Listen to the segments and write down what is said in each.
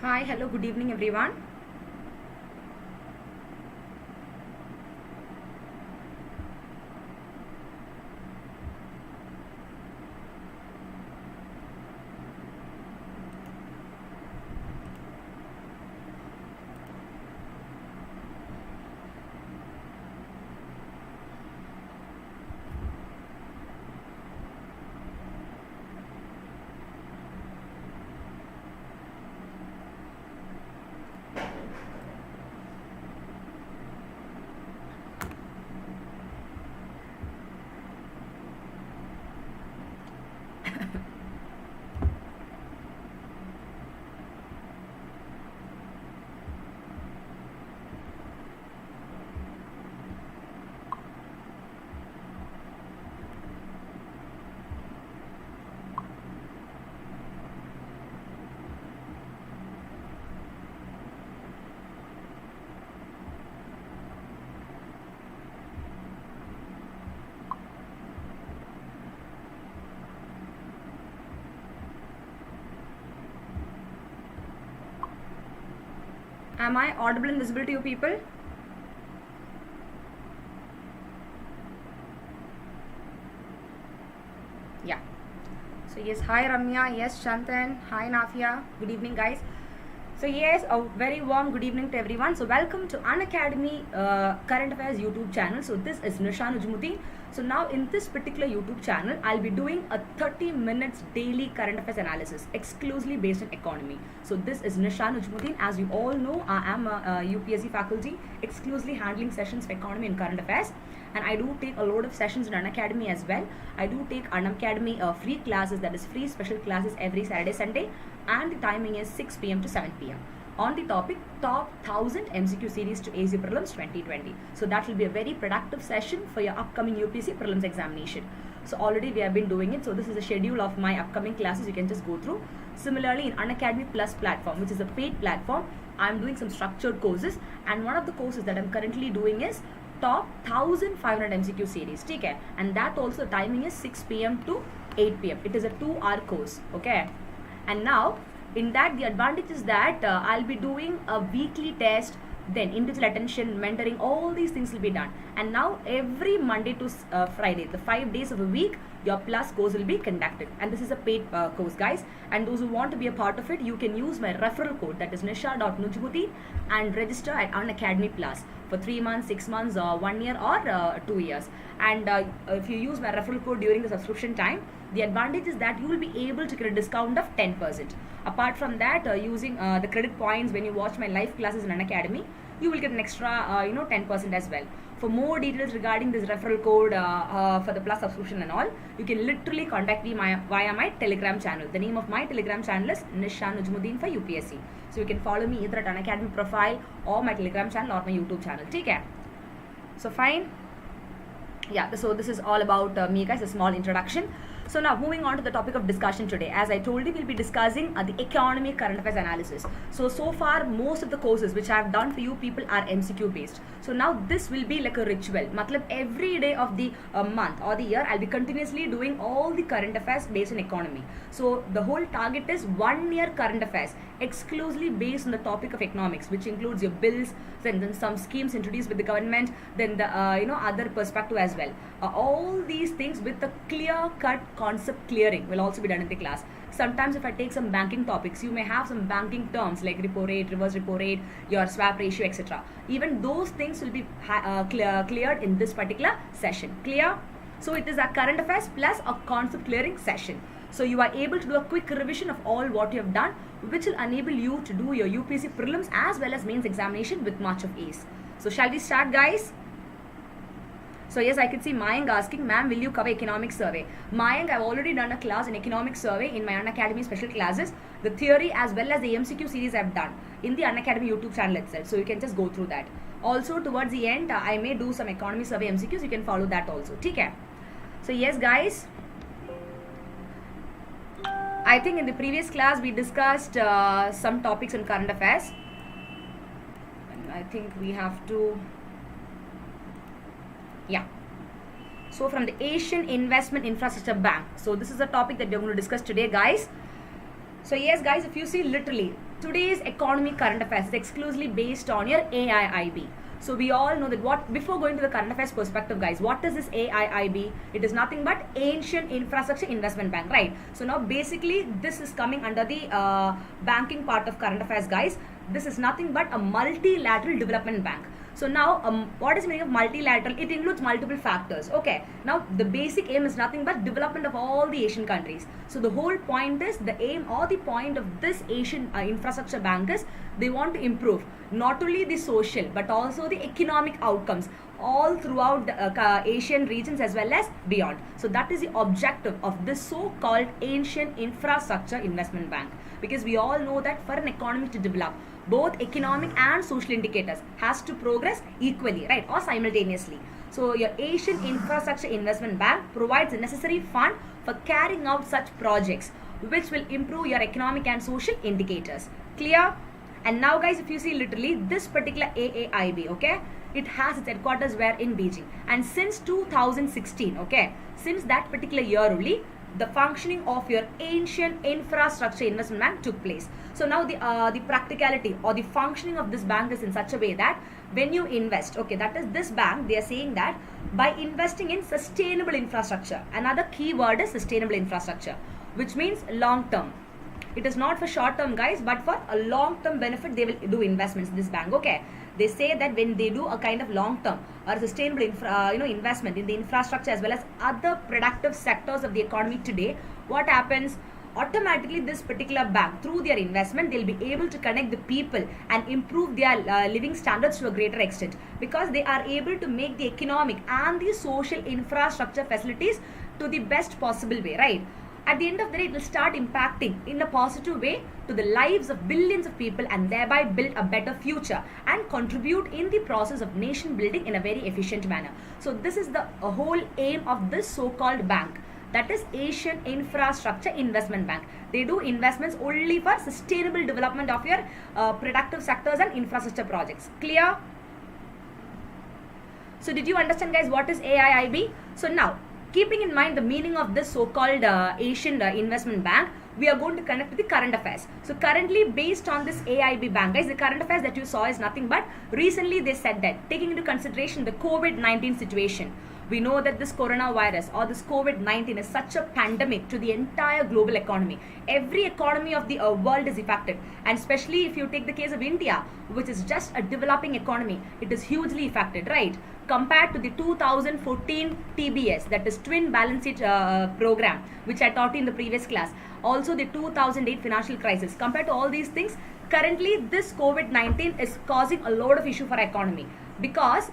Hi, hello, good evening everyone. Am I audible and visible to you people? Yeah. So yes, hi Ramya, yes Chantan, hi Nafia, good evening guys. So yes, a very warm good evening to everyone. So welcome to Unacademy Current Affairs YouTube channel. So this is Nisha Nujumudeen. So now in this particular YouTube channel, I'll be doing a 30 minutes daily current affairs analysis exclusively based on economy. So this is Nisha Nujumudeen. As you all know, I am a UPSC faculty exclusively handling sessions for economy and current affairs. And I do take a lot of sessions in Unacademy as well. I do take Unacademy free classes, that is free special classes every Saturday, Sunday, and the timing is 6 p.m. to 7 p.m. on the topic top 1000 MCQ series to ACE Prelims 2020. So that will be a very productive session for your upcoming UPSC Prelims examination. So already we have been doing it. So this is a schedule of my upcoming classes. You can just go through. Similarly, in Unacademy Plus platform, which is a paid platform, I'm doing some structured courses, and one of the courses that I'm currently doing is top 1500 MCQ series, okay? And that also timing is 6 p.m. to 8 p.m. It is a 2-hour course, okay? And now in that the advantage is that I'll be doing a weekly test, then individual attention, mentoring, all these things will be done. And now every Monday to Friday, the 5 days of a week, your plus course will be conducted, and this is a paid course guys. And those who want to be a part of it, you can use my referral code, that is nisha.nujumudeen, and register at Unacademy Plus for 3 months, 6 months, 1 year, or 2 years. And if you use my referral code during the subscription time, the advantage is that you will be able to get a discount of 10%. Apart from that, using the credit points when you watch my live classes in Unacademy, you will get an extra 10% as well. For more details regarding this referral code for the plus subscription and all, you can literally contact me via my Telegram channel. The name of my Telegram channel is Nisha Nujumudeen for UPSC. So you can follow me either at Unacademy profile or my Telegram channel or my YouTube channel. Take care. So fine. Yeah, so this is all about me guys, a small introduction. So now moving on to the topic of discussion today. As I told you, we'll be discussing the economy current affairs analysis. So far most of the courses which I have done for you people are MCQ based. So now this will be like a ritual. Matlab every day of the month or the year, I'll be continuously doing all the current affairs based on economy. So the whole target is 1 year current affairs exclusively based on the topic of economics, which includes your bills, then some schemes introduced with the government, then the other perspective as well. All these things with the clear-cut concept clearing will also be done in the class. Sometimes if I take some banking topics, you may have some banking terms like repo rate, reverse repo rate, your swap ratio, etc. Even those things will be cleared in this particular session. Clear? So it is a current affairs plus a concept clearing session. So you are able to do a quick revision of all what you have done, which will enable you to do your UPSC prelims as well as mains examination with much of ease. So shall we start guys? So yes, I can see Mayank asking, ma'am, will you cover economic survey? Mayank, I've already done a class in economic survey in my Unacademy special classes. The theory as well as the MCQ series I've done in the Unacademy YouTube channel itself. So you can just go through that. Also towards the end, I may do some economy survey MCQs. You can follow that also. Okay. So yes guys, I think in the previous class we discussed some topics in current affairs. And I think we have to... Yeah. So from the Asian Investment Infrastructure Bank. So this is a topic that we are going to discuss today guys. So yes guys, if you see literally today's economy current affairs is exclusively based on your AIIB. So we all know that before going to the current affairs perspective, guys, what is this AIIB? It is nothing but Asian Infrastructure Investment Bank, right? So now basically this is coming under the banking part of current affairs, guys. This is nothing but a multilateral development bank. So now, what is the meaning of multilateral? It includes multiple factors. Okay. Now, the basic aim is nothing but development of all the Asian countries. So the whole point is, the aim or the point of this Asian infrastructure bank is, they want to improve not only the social but also the economic outcomes all throughout the Asian regions as well as beyond. So that is the objective of this so-called Asian Infrastructure Investment Bank. Because we all know that for an economy to develop, both economic and social indicators has to progress equally, right, or simultaneously. So your Asian Infrastructure Investment Bank provides the necessary fund for carrying out such projects which will improve your economic and social indicators. Clear? And now, guys, if you see literally this particular AAIB, okay, it has its headquarters where in Beijing, and since 2016, okay, since that particular year only, the functioning of your Asian Infrastructure Investment Bank took place. So now the practicality or the functioning of this bank is in such a way that when you invest, okay, that is this bank, they are saying that by investing in sustainable infrastructure, another key word is sustainable infrastructure, which means long term. It is not for short term, guys, but for a long term benefit they will do investments in this bank. Okay, they say that when they do a kind of long term or sustainable investment in the infrastructure as well as other productive sectors of the economy today, what happens? Automatically this particular bank, through their investment, they'll be able to connect the people and improve their living standards to a greater extent, because they are able to make the economic and the social infrastructure facilities to the best possible way, right? At the end of the day, it will start impacting in a positive way to the lives of billions of people and thereby build a better future and contribute in the process of nation building in a very efficient manner. So this is the whole aim of this so-called bank, that is Asian Infrastructure Investment Bank. They do investments only for sustainable development of your productive sectors and infrastructure projects. Clear? So did you understand, guys, what is AIIB? So now, keeping in mind the meaning of this so-called Asian Investment Bank, we are going to connect with the current affairs. So currently, based on this AIB bank, guys, the current affairs that you saw is nothing but recently they said that taking into consideration the COVID-19 situation, we know that this coronavirus or this COVID-19 is such a pandemic to the entire global economy. Every economy of the world is affected, and especially if you take the case of India, which is just a developing economy, it is hugely affected, right? Compared to the 2014 TBS, that is Twin Balance Sheet program, which I taught in the previous class. Also the 2008 financial crisis. Compared to all these things, currently this COVID-19 is causing a lot of issue for economy, because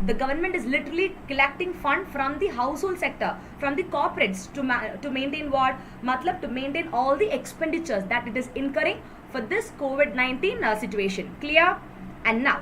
the government is literally collecting fund from the household sector, from the corporates to maintain what? Matlab, to maintain all the expenditures that it is incurring for this COVID-19 situation. Clear? And now,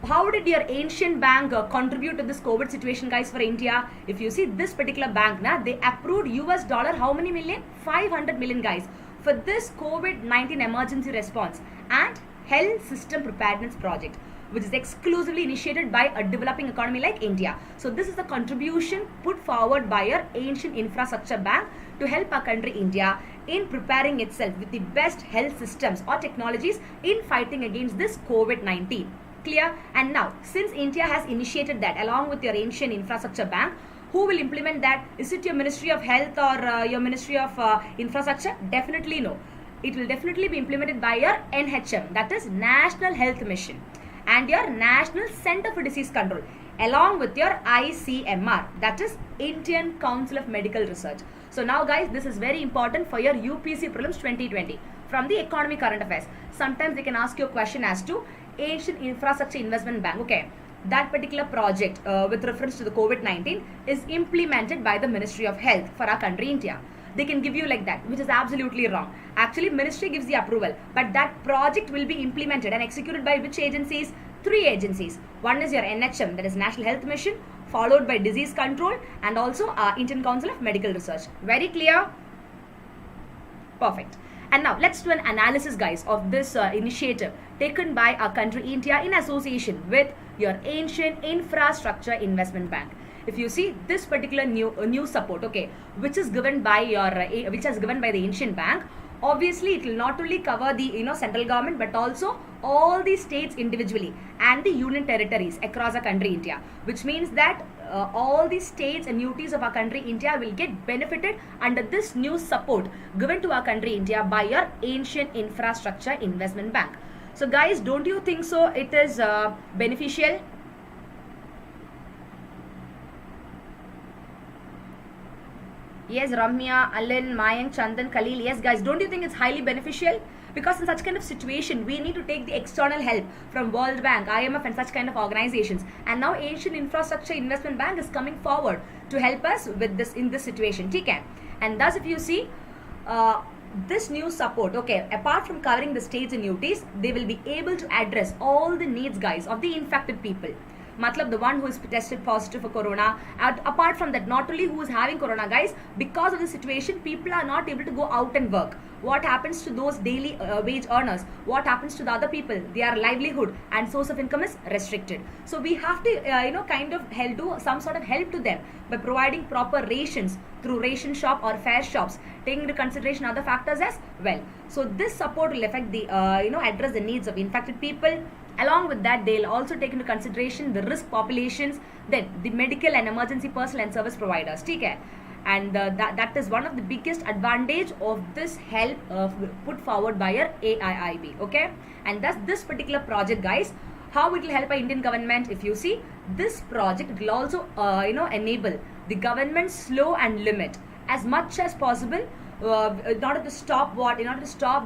how did your Asian bank contribute to this COVID situation, guys, for India? If you see this particular bank, they approved US dollar how many million? 500 million, guys, for this COVID-19 emergency response and health system preparedness project, which is exclusively initiated by a developing economy like India. So this is the contribution put forward by your Asian Infrastructure Bank to help our country India in preparing itself with the best health systems or technologies in fighting against this COVID-19. Clear? And now, since India has initiated that along with your Asian Infrastructure Bank, who will implement that? Is it your Ministry of Health or your Ministry of Infrastructure? Definitely no. It will definitely be implemented by your NHM, that is National Health Mission, and your National Center for Disease Control, along with your ICMR, that is Indian Council of Medical Research. So now, guys, this is very important for your UPSC Prelims 2020 from the economy current affairs. Sometimes they can ask you a question as to Asian Infrastructure Investment Bank. Okay, that particular project with reference to the COVID-19 is implemented by the Ministry of Health for our country India. They can give you like that, which is absolutely wrong. Actually, ministry gives the approval, but that project will be implemented and executed by which agencies? 3 agencies. One is your NHM, that is National Health Mission, followed by Disease Control, and also Indian Council of Medical Research. Very clear? Perfect. And now let's do an analysis, guys, of this initiative taken by our country India in association with your Asian Infrastructure Investment Bank. If you see this particular new support, okay, which is given by your the Asian bank, Obviously, it will not only cover the central government, but also all the states individually and the union territories across our country India, which means that all the states and UTs of our country India will get benefited under this new support given to our country India by your Asian Infrastructure Investment Bank. So guys, don't you think so it is beneficial? Yes, Ramya, Alin, Mayank, Chandan, Khalil. Yes, guys, don't you think it's highly beneficial? Because in such kind of situation, we need to take the external help from World Bank, IMF and such kind of organizations. And now Asian Infrastructure Investment Bank is coming forward to help us with this in this situation. Okay? And thus, if you see, this new support, okay, apart from covering the states and UTs, they will be able to address all the needs, guys, of the infected people. Matlab, the one who is tested positive for corona. And apart from that, not only who is having corona, guys, because of the situation, people are not able to go out and work. What happens to those daily wage earners? What happens to the other people? Their livelihood and source of income is restricted. So we have to kind of do some sort of help to them by providing proper rations through ration shop or fair shops, taking into consideration other factors as well. So this support will affect the address the needs of infected people. Along with that, they'll also take into consideration the risk populations, then the medical and emergency personnel and service providers. Okay? And that is one of the biggest advantage of this help put forward by your AIIB. Okay? And thus this particular project, guys, how it will help our Indian government? If you see, this project will also enable the government slow and limit as much as possible in order to stop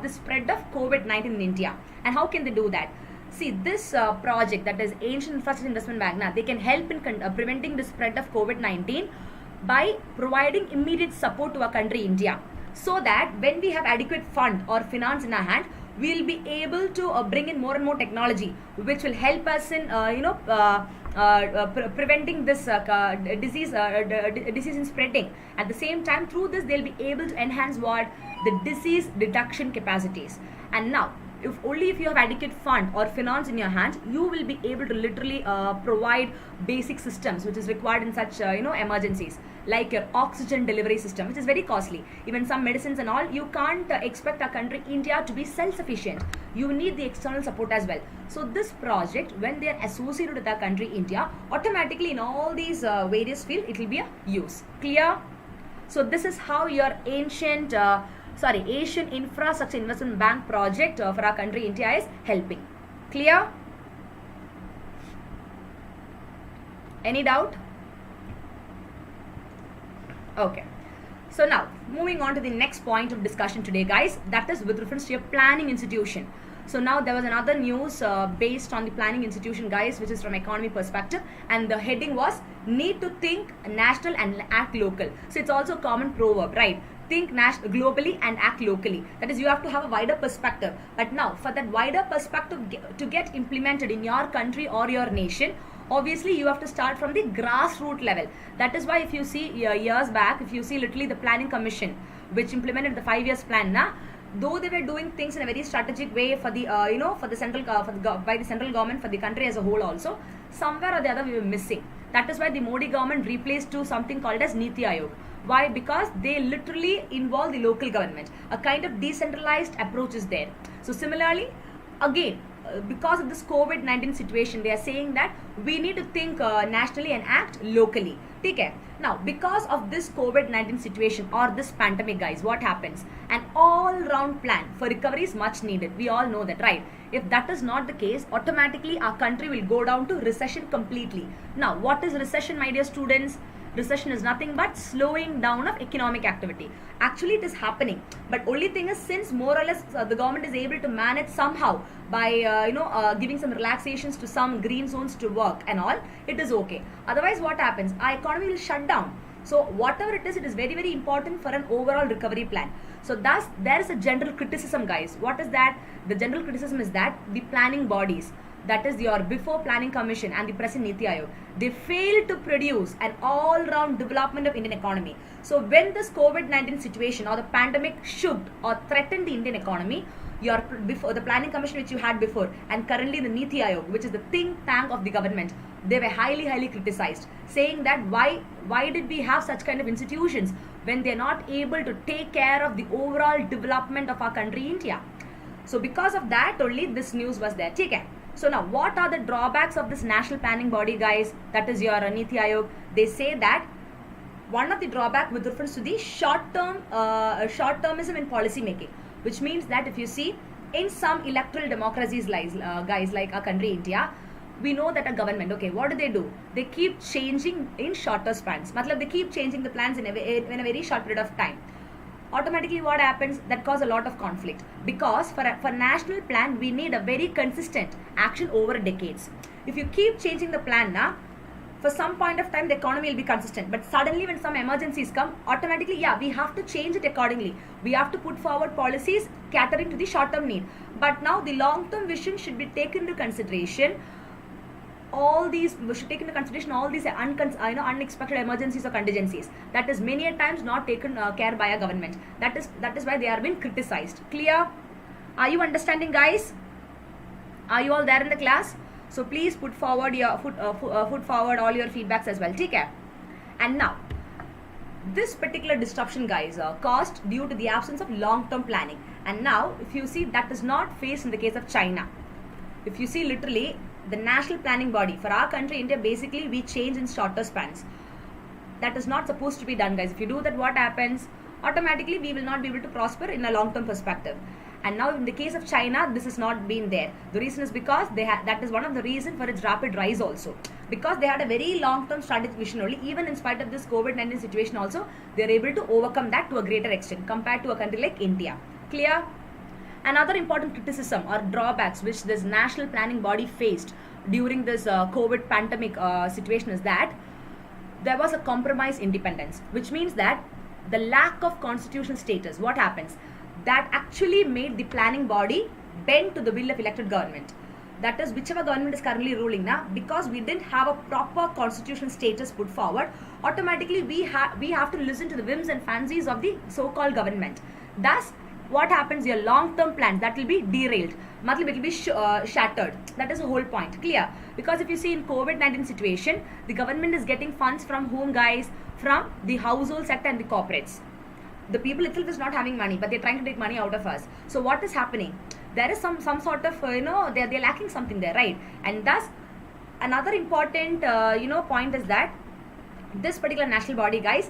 the spread of COVID-19 in India. And how can they do that? See, this project, that is Asian Infrastructure Investment Bank, now they can help in preventing the spread of COVID-19 by providing immediate support to our country India, so that when we have adequate fund or finance in our hand, we will be able to bring in more and more technology which will help us in preventing this disease in spreading. At the same time, through this they will be able to enhance the disease detection capacities. And now, if you have adequate fund or finance in your hand, you will be able to literally provide basic systems which is required in such emergencies, like your oxygen delivery system, which is very costly. Even some medicines and all, you can't expect our country India to be self-sufficient. You need the external support as well. So this project, when they are associated with our country India, automatically in all these various fields, it will be a use. Clear? So this is how your Asian Infrastructure Investment Bank project for our country India is helping. Clear? Any doubt? Okay. So now, moving on to the next point of discussion today, guys, that is with reference to your planning institution. So now there was another news based on the planning institution, guys, which is from economy perspective, and the heading was need to think national and act local. So it's also a common proverb, right? Think globally and act locally. That is, you have to have a wider perspective. But now, for that wider perspective to get implemented in your country or your nation, obviously you have to start from the grassroots level. That is why if you see years back, if you see literally the planning commission which implemented the 5 years plan, though they were doing things in a very strategic way for the by the central government, for the country as a whole also, somewhere or the other we were missing. That is why the Modi government replaced to something called as Niti Aayog. Why? Because they literally involve the local government. A kind of decentralized approach is there. So similarly, again, because of this COVID-19 situation, they are saying that we need to think nationally and act locally. Okay? Now, because of this COVID-19 situation or this pandemic, guys, what happens? An all-round plan for recovery is much needed. We all know that, right? If that is not the case, automatically our country will go down to recession completely. Now, what is recession, my dear students? Recession is nothing but slowing down of economic activity. Actually, it is happening, but only thing is, since more or less the government is able to manage somehow by giving some relaxations to some green zones to work and all, it is okay. Otherwise, what happens? Our economy will shut down. So whatever it is very, very important for an overall recovery plan. So thus, there is a general criticism, guys. What is that? The general criticism is that the planning bodies, that is your before planning commission and the present Niti Aayog, they failed to produce an all-round development of Indian economy. So when this COVID-19 situation or the pandemic shook or threatened the Indian economy, your before the planning commission which you had before, and currently the Niti Aayog, which is the think tank of the government, they were highly criticized, saying that why did we have such kind of institutions when they're not able to take care of the overall development of our country, India. So because of that only this news was there. Okay. So now what are the drawbacks of this national planning body, guys? That is your Niti Aayog. They say that one of the drawback with reference to the short-termism in policy making, which means that if you see in some electoral democracies, guys, like our country India, we know that a government, okay, what do? They keep changing in shorter spans. They keep changing the plans in a very short period of time. Automatically what happens? That causes a lot of conflict, because for national plan we need a very consistent action over decades. If you keep changing the plan now, for some point of time the economy will be consistent, but suddenly when some emergencies come, automatically we have to change it accordingly. We have to put forward policies catering to the short term need, but now the long term vision should be taken into consideration. We should take into consideration all these unexpected emergencies or contingencies that is many a times not taken care by a government. That is why they are being criticized. Clear? Are you understanding, guys? Are you all there in the class? So please put forward all your feedbacks as well. Take care. And now, this particular disruption, guys, caused due to the absence of long-term planning. And now, if you see, that is not faced in the case of China. If you see, literally, the national planning body for our country, India, basically we change in shorter spans. That is not supposed to be done, guys. If you do that, what happens? Automatically, we will not be able to prosper in a long-term perspective. And now in the case of China, this has not been there. The reason is because that is one of the reasons for its rapid rise also. Because they had a very long-term strategic vision only. Even in spite of this COVID-19 situation also, they are able to overcome that to a greater extent compared to a country like India. Clear? Another important criticism or drawbacks which this national planning body faced during this COVID pandemic situation is that there was a compromised independence, which means that the lack of constitutional status, what happens? That actually made the planning body bend to the will of elected government. That is, whichever government is currently ruling now, because we didn't have a proper constitutional status put forward, automatically we have to listen to the whims and fancies of the so-called government. Thus, what happens? Your long-term plans, that will be derailed. It will be shattered. That is the whole point. Clear? Because if you see in COVID-19 situation, the government is getting funds from whom, guys? From the household sector and the corporates. The people itself is not having money, but they're trying to take money out of us. So what is happening? There is some sort of, they're lacking something there, right? And thus, another important, point is that this particular national body, guys,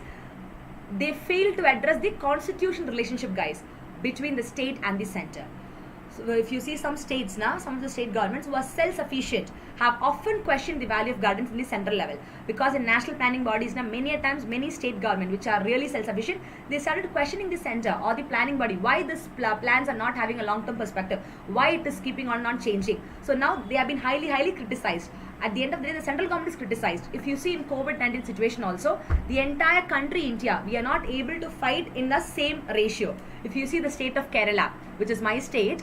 they fail to address the constitutional relationship, guys, between the state and the center. So if you see some states now, some of the state governments who are self-sufficient have often questioned the value of governance in the central level, because in national planning bodies now many a times many state government which are really self-sufficient, they started questioning the center or the planning body, why these plans are not having a long-term perspective, why it is keeping on changing. So now they have been highly criticized. At the end of the day, the central government is criticized. If you see in COVID-19 situation also, the entire country India, we are not able to fight in the same ratio. If you see the state of Kerala, which is my state,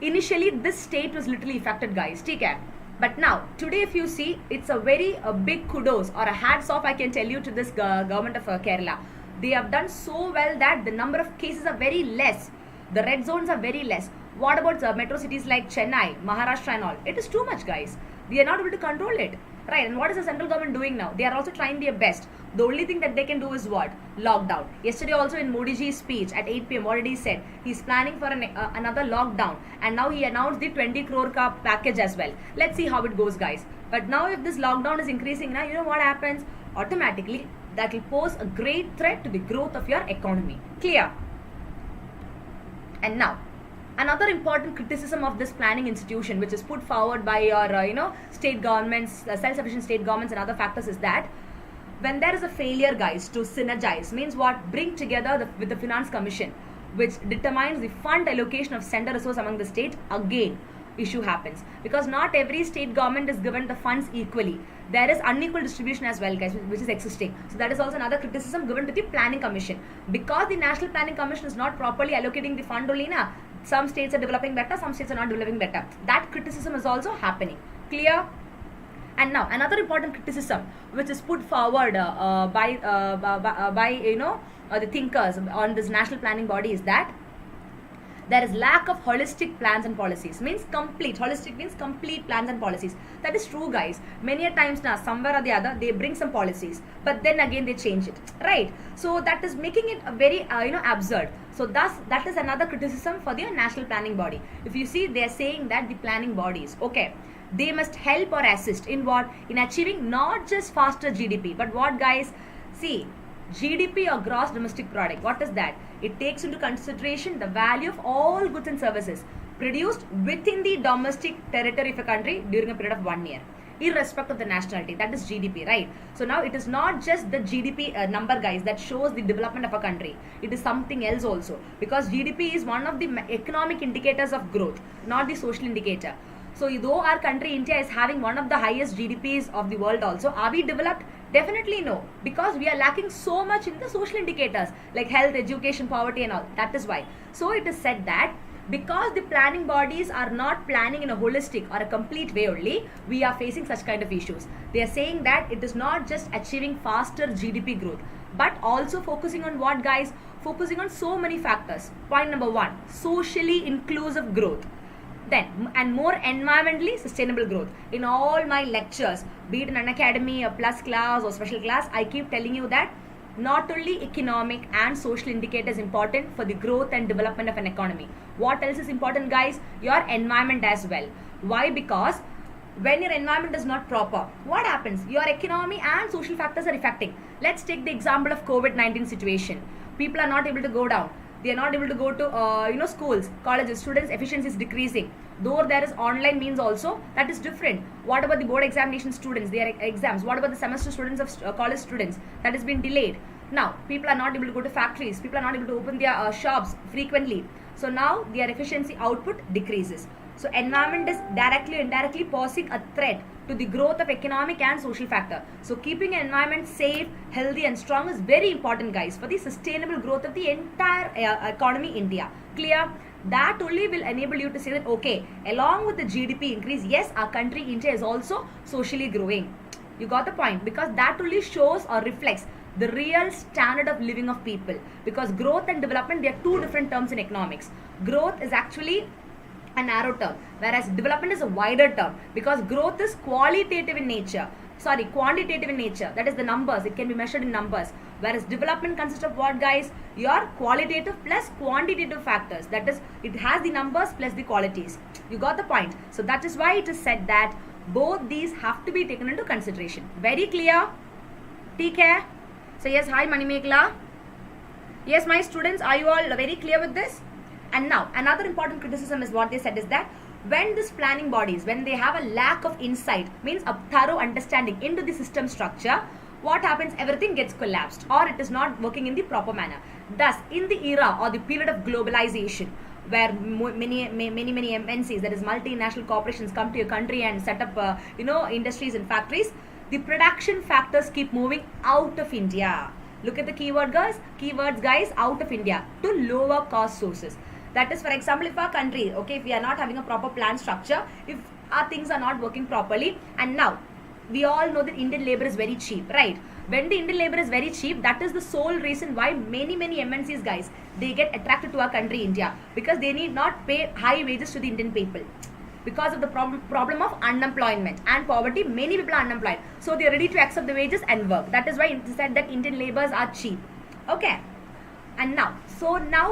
initially this state was literally affected, guys. Take care. But now, today if you see, it's a very big kudos or a hats off I can tell you to this government of Kerala. They have done so well that the number of cases are very less. The red zones are very less. What about metro cities like Chennai, Maharashtra and all? It is too much, guys. We are not able to control it. Right, and what is the central government doing now? They are also trying their best. The only thing that they can do is what? Lockdown. Yesterday also in Modi ji's speech at 8 p.m. what did he said? He's planning for another lockdown. And now he announced the 20 crore package as well. Let's see how it goes, guys. But now if this lockdown is increasing, now you know what happens? Automatically, that will pose a great threat to the growth of your economy. Clear? And now, another important criticism of this planning institution, which is put forward by your, state governments, self-sufficient state governments and other factors, is that when there is a failure, guys, to synergize, means what? Bring together with the finance commission, which determines the fund allocation of center resource among the state, again, issue happens. Because not every state government is given the funds equally. There is unequal distribution as well, guys, which is existing. So that is also another criticism given to the planning commission. Because the national planning commission is not properly allocating the fund only, some states are developing better, some states are not developing better. That criticism is also happening. Clear? And now another important criticism which is put forward by the thinkers on this national planning body is that There is lack of holistic plans and policies. Means complete. Holistic means complete plans and policies. That is true, guys. Many a times now, somewhere or the other, they bring some policies, but then again they change it, right? So that is making it a very absurd. So thus that is another criticism for the national planning body. If you see, they are saying that the planning bodies, okay, they must help or assist in what? In achieving not just faster GDP, but what, guys? See, GDP or gross domestic product, what is that? It takes into consideration the value of all goods and services produced within the domestic territory of a country during a period of 1 year, irrespective of the nationality. That is GDP, right? So now it is not just the GDP number, guys, that shows the development of a country. It is something else also, because GDP is one of the economic indicators of growth, not the social indicator. So though our country India is having one of the highest GDPs of the world also, are we developed? Definitely no, because we are lacking so much in the social indicators like health, education, poverty and all. That is why. So it is said that because the planning bodies are not planning in a holistic or a complete way only, we are facing such kind of issues. They are saying that it is not just achieving faster GDP growth, but also focusing on what, guys? Focusing on so many factors. Point number 1, socially inclusive growth. Then, and more environmentally sustainable growth. In all my lectures, be it an Unacademy, a plus class or special class, I keep telling you that not only economic and social indicators important for the growth and development of an economy. What else is important, guys? Your environment as well. Why? Because when your environment is not proper, what happens? Your economy and social factors are affecting. Let's take the example of COVID-19 situation. People are not able to go down. They are not able to go to schools, colleges. Students' efficiency is decreasing. Though there is online means also, that is different. What about the board examination students, their exams? What about the semester students of college students? That has been delayed. Now people are not able to go to factories. People are not able to open their shops frequently. So now their efficiency output decreases. So environment is directly or indirectly posing a threat to the growth of economic and social factor. So keeping an environment safe, healthy and strong is very important, guys, for the sustainable growth of the entire economy India. Clear? That only will enable you to say that, okay, along with the GDP increase, yes, our country India is also socially growing. You got the point? Because that only shows or reflects the real standard of living of people. Because growth and development, they are two different terms in economics. Growth is actually a narrow term, whereas development is a wider term, because growth is quantitative in nature. That is the numbers. It can be measured in numbers. Whereas development consists of what, guys? Your qualitative plus quantitative factors. That is, it has the numbers plus the qualities. You got the point? So that is why it is said that both these have to be taken into consideration. Very clear? Take care. So yes, hi Manimekla. Yes, my students, are you all very clear with this? And now, another important criticism is what they said is that when these planning bodies, when they have a lack of insight, means a thorough understanding into the system structure, what happens? Everything gets collapsed or it is not working in the proper manner. Thus, in the era or the period of globalization, where many MNCs, that is multinational corporations, come to your country and set up industries and factories, the production factors keep moving out of India. Look at the keywords, guys, out of India to lower cost sources. That is, for example, if our country, okay, if we are not having a proper plan structure, if our things are not working properly, and now we all know that Indian labor is very cheap, right? When the Indian labor is very cheap, that is the sole reason why many MNCs, guys, they get attracted to our country India, because they need not pay high wages to the Indian people. Because of the problem of unemployment and poverty, many people are unemployed. So they are ready to accept the wages and work. That is why it is said that Indian laborers are cheap. Okay. And now,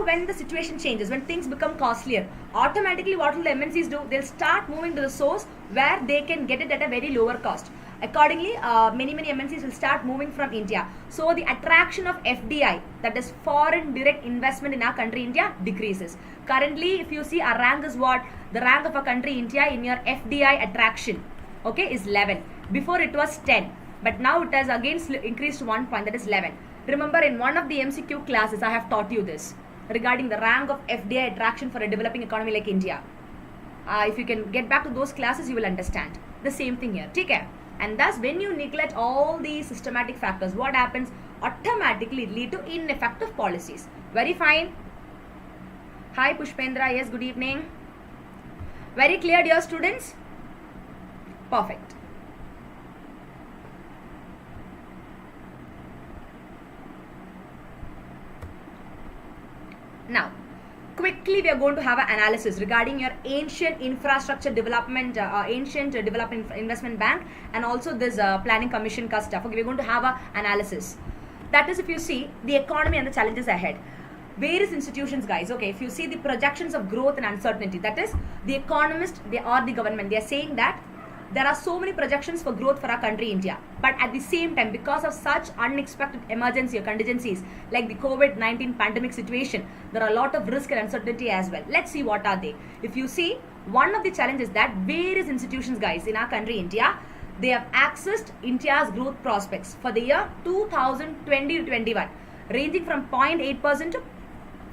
when the situation changes, when things become costlier, automatically what will the MNCs do? They'll start moving to the source where they can get it at a very lower cost. Accordingly, many MNCs will start moving from India. So the attraction of FDI, that is foreign direct investment in our country India, decreases. Currently, if you see, our rank is what? The rank of our country India in your FDI attraction, okay, is 11. Before it was 10. But now it has again increased to 1 point, that is 11. Remember, in one of the MCQ classes, I have taught you this regarding the rank of FDI attraction for a developing economy like India. If you can get back to those classes, you will understand. The same thing here. Take care. And thus, when you neglect all these systematic factors, what happens? Automatically lead to ineffective policies. Very fine. Hi Pushpendra. Yes, good evening. Very clear, dear students? Perfect. Now, quickly we are going to have an analysis regarding your ancient infrastructure development, investment bank, and also this planning commission ka stuff. Okay, we're going to have an analysis. That is, if you see the economy and the challenges ahead. Various institutions, guys, okay, if you see the projections of growth and uncertainty, that is the economist, they are the government, they are saying that there are so many projections for growth for our country, India. But at the same time, because of such unexpected emergency or contingencies like the COVID-19 pandemic situation, there are a lot of risk and uncertainty as well. Let's see what are they. If you see, one of the challenges that various institutions, guys, in our country, India, they have accessed India's growth prospects for the year 2020 to 21, ranging from 0.8% to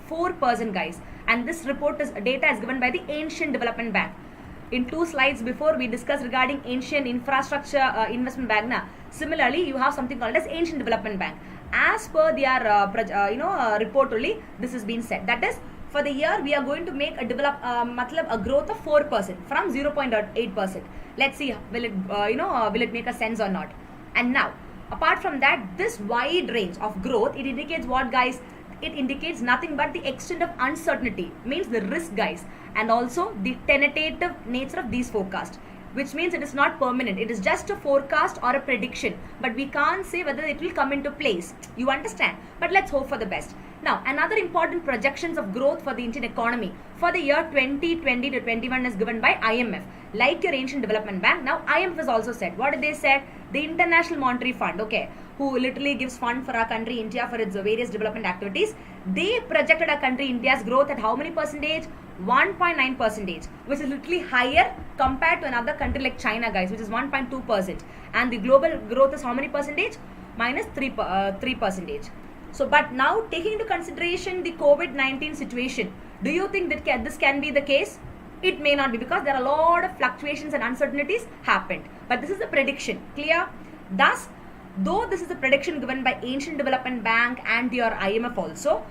4%, guys. And this data is given by the Asian Development Bank. In 2 slides before, we discussed regarding Asian Infrastructure Investment Bank. Now, similarly, you have something called as Asian Development Bank. As per their report only, this has been said. That is, for the year, we are going to make a growth of 4% from 0.8%. Let's see, will it make a sense or not? And now, apart from that, this wide range of growth, it indicates what, guys? It indicates nothing but the extent of uncertainty, means the risk, guys, and also the tentative nature of these forecasts, which means it is not permanent. It is just a forecast or a prediction, but we can't say whether it will come into place. You understand? But let's hope for the best. Now, another important projections of growth for the Indian economy for the year 2020 to 21 is given by IMF, like your Asian Development Bank. Now, IMF has also said, what did they say? The International Monetary Fund, okay, who literally gives fund for our country India for its various development activities. They projected our country India's growth at how many percentage? 1.9%, which is literally higher compared to another country like China, guys, which is 1.2%. And the global growth is how many percentage? Minus 3%. So, but now taking into consideration the COVID-19 situation, do you think that this can be the case? It may not be, because there are a lot of fluctuations and uncertainties happened. But this is a prediction. Clear? Thus, though this is a prediction given by Asian Development Bank and your IMF also,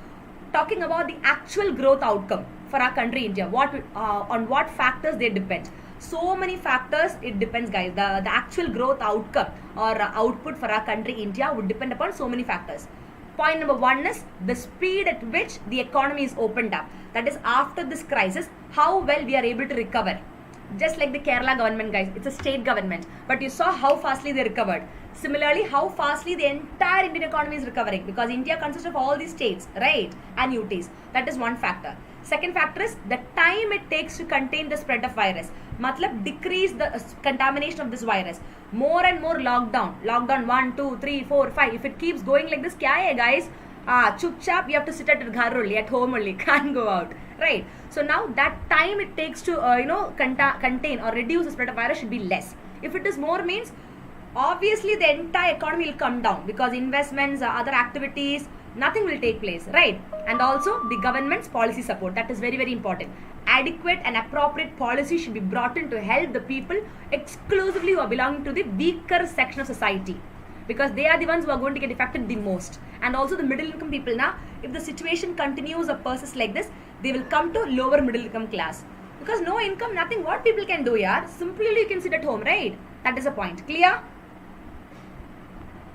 talking about the actual growth outcome for our country India, on what factors they depend. So many factors it depends, guys. The actual growth outcome or output for our country India would depend upon so many factors. Point number 1 is the speed at which the economy is opened up. That is, after this crisis, how well we are able to recover. Just like the Kerala government, guys, it's a state government, but you saw how fastly they recovered. Similarly, how fastly the entire Indian economy is recovering, because India consists of all these states, right, and UTs. That is one factor. Second factor is the time it takes to contain the spread of virus. Matlab, decrease the contamination of this virus. More and more lockdown 1, 2, 3, 4, 5. If it keeps going like this, kya hai, guys? Chup chap, you have to sit at ghar only, at home only, can't go out, right? So now that time it takes to contain or reduce the spread of virus should be less. If it is more, means obviously the entire economy will come down, because investments, other activities, nothing will take place, right? And also the government's policy support, that is very, very important. Adequate and appropriate policy should be brought in to help the people exclusively who are belonging to the weaker section of society, because they are the ones who are going to get affected the most. And also the middle income people, now, if the situation continues or persists like this, they will come to lower middle income class, because no income, nothing, what people can do, yaar? Simply you can sit at home, right? That is a point. Clear?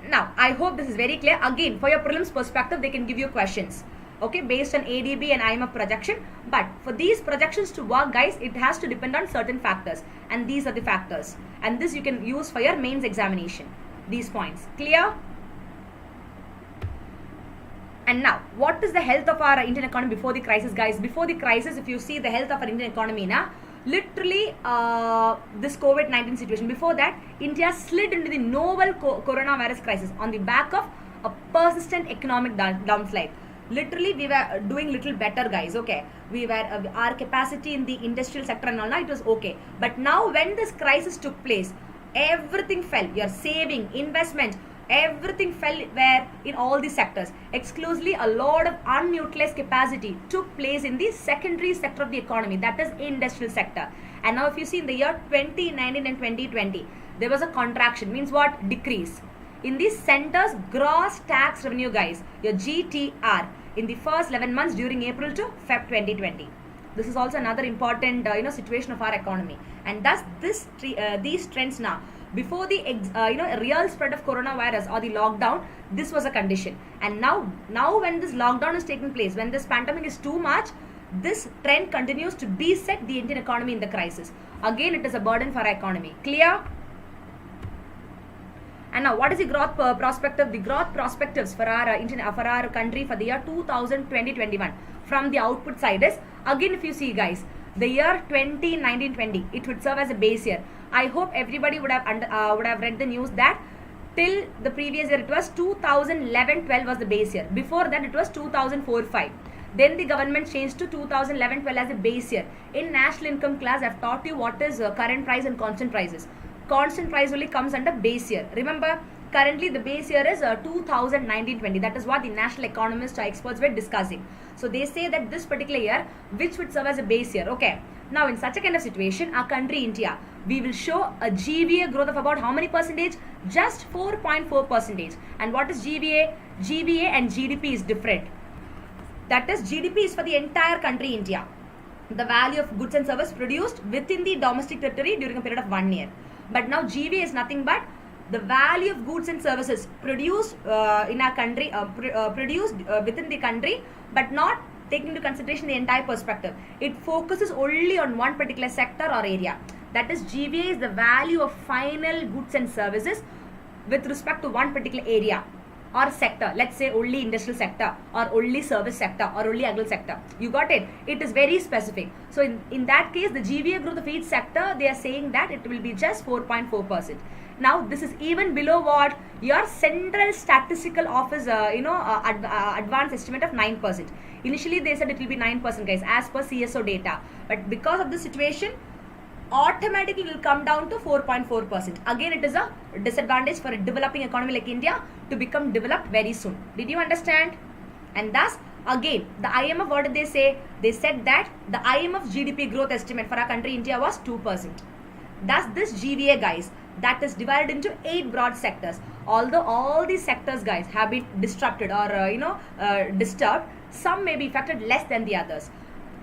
Now, I hope this is very clear. Again, for your prelims perspective, they can give you questions, okay, based on ADB and IMF projection. But for these projections to work, guys, it has to depend on certain factors, and these are the factors, and this you can use for your mains examination, these points. Clear? And now, what is the health of our Indian economy before the crisis, guys? Before the crisis, if you see the health of our Indian economy, now, literally this COVID-19 situation, before that, India slid into the novel coronavirus crisis on the back of a persistent economic downslide. Literally, we were doing little better, guys, okay? We were, our capacity in the industrial sector and all, now it was okay. But now when this crisis took place, everything fell. Your saving, investment, everything fell where in all these sectors. Exclusively, a lot of unutilized capacity took place in the secondary sector of the economy, that is industrial sector. And now if you see in the year 2019 and 2020, there was a contraction, means what? Decrease in the center's gross tax revenue, guys, your GTR, in the first 11 months during April to Feb 2020. This is also another important situation of our economy. And thus these trends now, before the real spread of coronavirus or the lockdown, this was a condition. And now when this lockdown is taking place, when this pandemic is too much, this trend continues to beset the Indian economy in the crisis. Again, it is a burden for our economy. Clear? And now, what is the growth perspective? The growth perspectives for our country for the year 2020-21 from the output side is, again, if you see, guys, the year 2019-20, it would serve as a base year. I hope everybody would have read the news that till the previous year it was 2011-12 was the base year. Before that it was 2004-5. Then the government changed to 2011-12 as a base year. In national income class, I've taught you what is current price and constant prices. Constant price only comes under base year. Remember, currently the base year is 2019-20. That is what the national economists or experts were discussing. So they say that this particular year, which would serve as a base year. Okay. Now in such a kind of situation, our country India, we will show a GVA growth of about how many percentage? Just 4.4%. And what is GVA? GVA and GDP is different. That is, GDP is for the entire country India. The value of goods and services produced within the domestic territory during a period of 1 year. But now GVA is nothing but the value of goods and services produced in our country, produced within the country, but not taking into consideration the entire perspective. It focuses only on one particular sector or area. That is, GVA is the value of final goods and services with respect to one particular area or sector. Let's say only industrial sector or only service sector or only agricultural sector. You got it? It is very specific. So in that case, the GVA growth of each sector, they are saying that it will be just 4.4%. Now this is even below what your Central Statistical Office advanced estimate of 9%. Initially they said it will be 9%, guys, as per CSO data. But because of this situation, automatically will come down to 4.4%. Again, it is a disadvantage for a developing economy like India to become developed very soon. Did you understand? And thus, again, the IMF, what did they say? They said that the IMF GDP growth estimate for our country India was 2%. Thus, this GVA, guys, that is divided into 8 broad sectors. Although all these sectors, guys, have been disrupted or disturbed, some may be affected less than the others.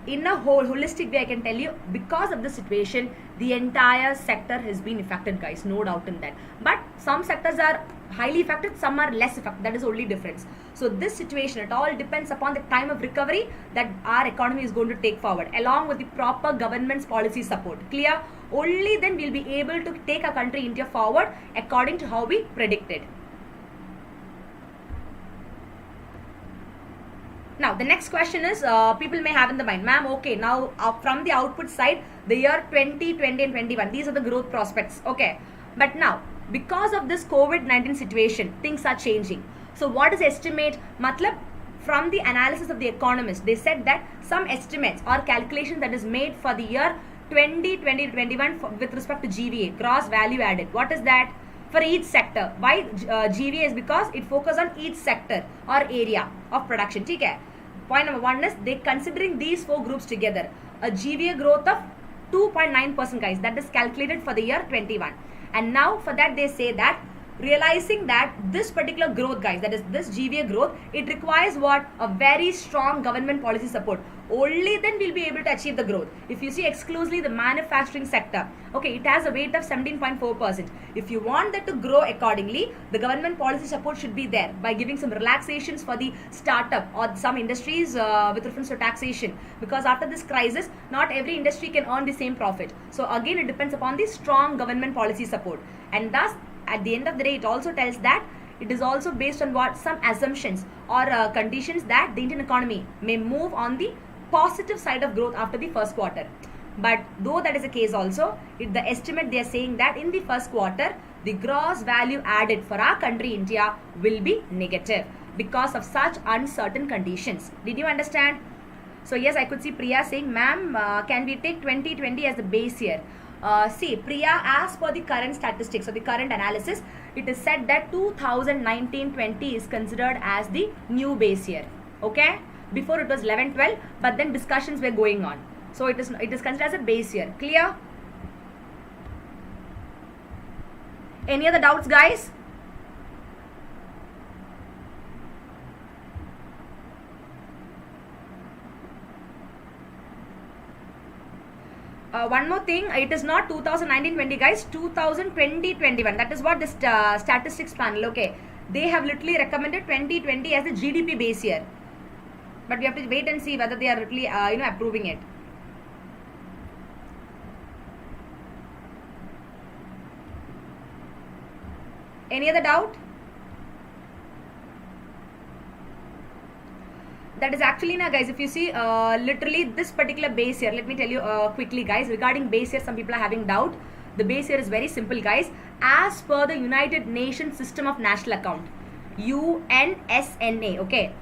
In a holistic way, I can tell you, because of the situation, the entire sector has been affected, guys, no doubt in that. But some sectors are highly affected, some are less affected. That is only difference. So this situation, it all depends upon the time of recovery that our economy is going to take forward, along with the proper government's policy support. Clear? Only then we'll be able to take our country India forward according to how we predicted. Now, the next question is, people may have in the mind, ma'am, okay, now from the output side, the year 2020 and 21, these are the growth prospects, okay. But now, because of this COVID-19 situation, things are changing. So, what is estimate? Matlab, from the analysis of the economists, they said that some estimates or calculations that is made for the year 2020-21 with respect to GVA, gross value added. What is that? For each sector. Why GVA is because it focuses on each sector or area of production. Okay? Point number 1 is they considering these 4 groups together. A GVA growth of 2.9%, guys. That is calculated for the year 21. And now for that they say that realizing that this particular growth, guys, that is this GVA growth, it requires what? A very strong government policy support. Only then we'll be able to achieve the growth. If you see exclusively the manufacturing sector, okay, it has a weight of 17.4%. If you want that to grow accordingly, the government policy support should be there by giving some relaxations for the startup or some industries with reference to taxation. Because after this crisis, not every industry can earn the same profit. So again, it depends upon the strong government policy support. And thus, at the end of the day, it also tells that it is also based on what? Some assumptions or conditions that the Indian economy may move on the positive side of growth after the first quarter. But though that is the case also, the estimate they are saying that in the first quarter, the gross value added for our country India will be negative because of such uncertain conditions. Did you understand? So yes, I could see Priya saying, ma'am, can we take 2020 as the base year? See, Priya, as per the current statistics or the current analysis, it is said that 2019-20 is considered as the new base year. Okay? Before it was 11-12, but then discussions were going on. So it is considered as a base year. Clear? Any other doubts, guys? One more thing, it is not 2019-20, guys, 2020-21. That is what the statistics panel, okay. They have literally recommended 2020 as the GDP base year. but we have to wait and see whether they are really approving it. Any other doubt? That is actually now, guys, if you see literally this particular base year, let me tell you quickly, guys, regarding base year, some people are having doubt. The base year is very simple, guys. As per the United Nations System of National Account, UNSNA, okay,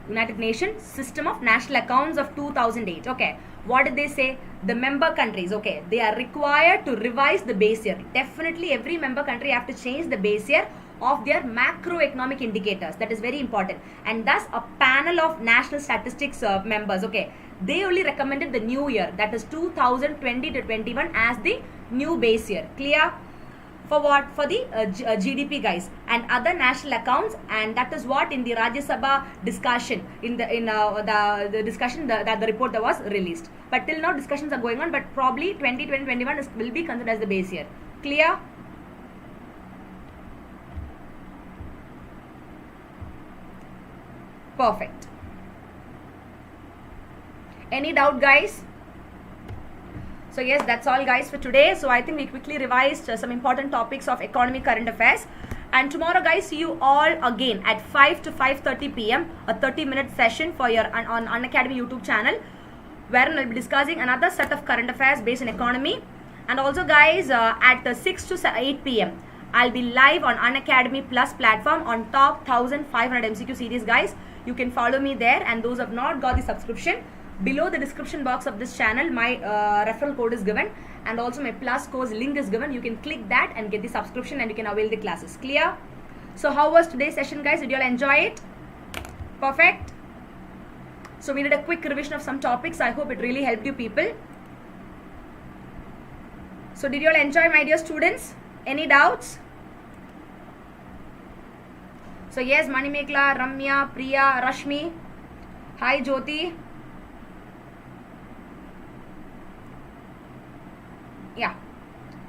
United Nations System of National Accounts of 2008, okay. What did they say? The member countries, okay, they are required to revise the base year. Definitely every member country have to change the base year of their macroeconomic indicators. That is very important. And thus a panel of national statistics members, okay, they only recommended the new year, that is 2020 to 21 as the new base year. Clear? For what? For the GDP, guys, and other national accounts, and that is what in the Rajya Sabha discussion, in the discussion that the report that was released. But till now discussions are going on, but probably 2021 will be considered as the base year. Clear? Perfect. Any doubt, guys? So yes, that's all, guys, for today. So I think we quickly revised some important topics of economy, current affairs. And tomorrow, guys, see you all again at 5 to 5:30 p.m. a 30-minute session for your on Unacademy YouTube channel, wherein I'll be discussing another set of current affairs based on economy. And also, guys, at 6 to 8 p.m. I'll be live on Unacademy Plus platform on top 1500 MCQ series, guys. You can follow me there, and those who have not got the subscription, below the description box of this channel, my referral code is given, and also my plus course link is given. You can click that and get the subscription, and you can avail the classes. Clear? So how was today's session, guys? Did you all enjoy it? Perfect. So we did a quick revision of some topics. I hope it really helped you people. So did you all enjoy, my dear students? Any doubts? So yes, Manimekla, Ramya, Priya, Rashmi. Hi, Jyoti. Yeah,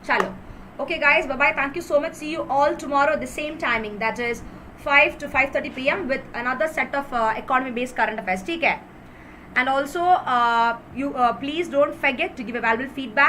chalo. Okay, guys, bye bye. Thank you so much. See you all tomorrow at the same timing, that is 5 to 5:30 p.m. with another set of economy based current affairs. Okay? And also you please don't forget to give a valuable feedback